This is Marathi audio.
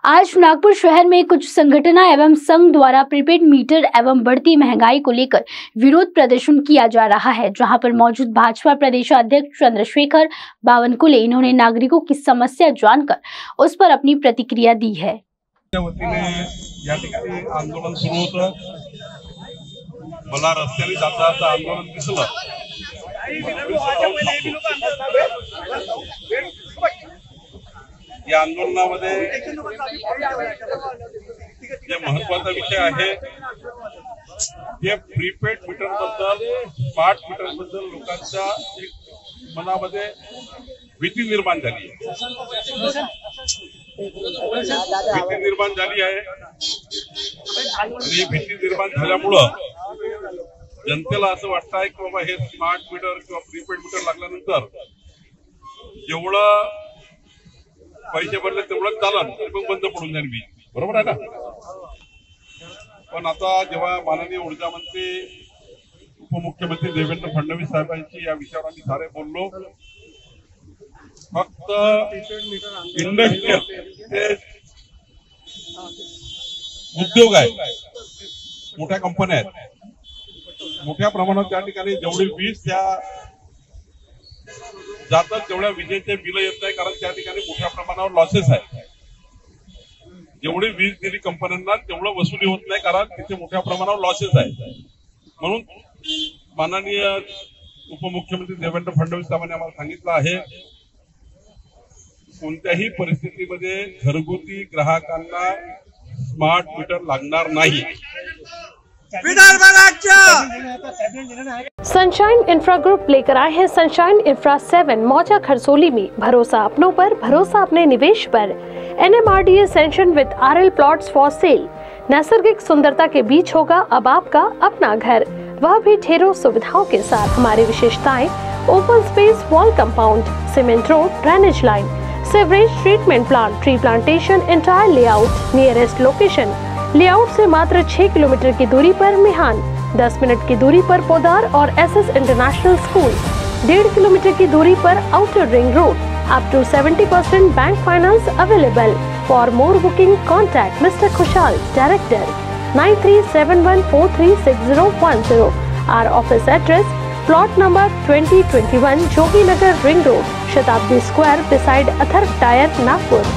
आज नागपुर शहर में कुछ संगठनों एवं संघ द्वारा प्रीपेड मीटर एवं बढ़ती महंगाई को लेकर विरोध प्रदर्शन किया जा रहा है, जहां पर मौजूद भाजपा प्रदेश अध्यक्ष चंद्रशेखर बावनकुले इन्होंने नागरिकों की समस्या जानकर उस पर अपनी प्रतिक्रिया दी है। या ठिकाणी आंदोलन सुरू होतं। मला रस्त्याने जाता आंदोलन दिसलं। या आंदोलनामध्ये जे महत्त्वाचा विषय आहे ते प्रीपेड मीटर बद्दल, स्मार्ट मीटर बद्दल लोकांच्या मनामध्ये भीती निर्माण झाली आहे। भीती निर्माण झाली आहे आणि भीती निर्माण झाल्यामुळं जनतेला असं वाटतं आहे की बाबा हे स्मार्ट मीटर किंवा प्रीपेड मीटर लागल्यानंतर जेवढं पैसे भरले तेवढंच चालन मग बंद पडून जाईल वीज, बरोबर आहे ना। पण आता जेव्हा माननीय ऊर्जा मंत्री उपमुख्यमंत्री देवेंद्र फडणवीस साहेबांची या विषयावर आम्ही सारे बोललो, फक्त इंडस्ट्रियल उद्योग आहे, मोठ्या कंपन्या आहेत, मोठ्या प्रमाणात त्या ठिकाणी जेवढी वीज त्या जातात तेवढ्या विजेचे बिल येत नाही, कारण त्या ठिकाणी मोठ्या प्रमाणावर लॉसेस आहे। जेवढी वीज दिली कंपन्यांना तेवढं वसुली होत नाही, कारण तिथे मोठ्या प्रमाणावर लॉसेस आहे। म्हणून माननीय उपमुख्यमंत्री देवेंद्र फडणवीस साहेबांनी आम्हाला सांगितलं आहे कोणत्याही परिस्थितीमध्ये घरगुती ग्राहकांना स्मार्ट मीटर लागणार नाही। सनशाइन इंफ्रा ग्रुप लेकर आए हैं सनशाइन इंफ्रा 7 मौजा खरसोली में। भरोसा अपनों पर, भरोसा अपने निवेश पर। NMRDA सैंक्शन विद RL प्लॉट्स फॉर सेल। नैसर्गिक सुंदरता के बीच होगा अब आपका अपना घर, वह भी ढेरों सुविधाओं के साथ। हमारी विशेषताएं: open space, wall compound, cement road, drainage line, sewerage treatment plant, tree plantation, entire layout, nearest location. Layout से मात्र 6 किलोमीटर की दूरी पर मिहान, 10 मिनट की दूरी पर पोदार और SS इंटरनेशनल स्कूल, 1.5 किलोमीटर की दूरी पर outer ring road. Up to 70% bank finance available. For more booking contact mister Khushal, director, 9371436010। Our office address: plot number 2021 Jogi Nagar ring road, Shatabdi square, beside Atharva tyre, Nagpur.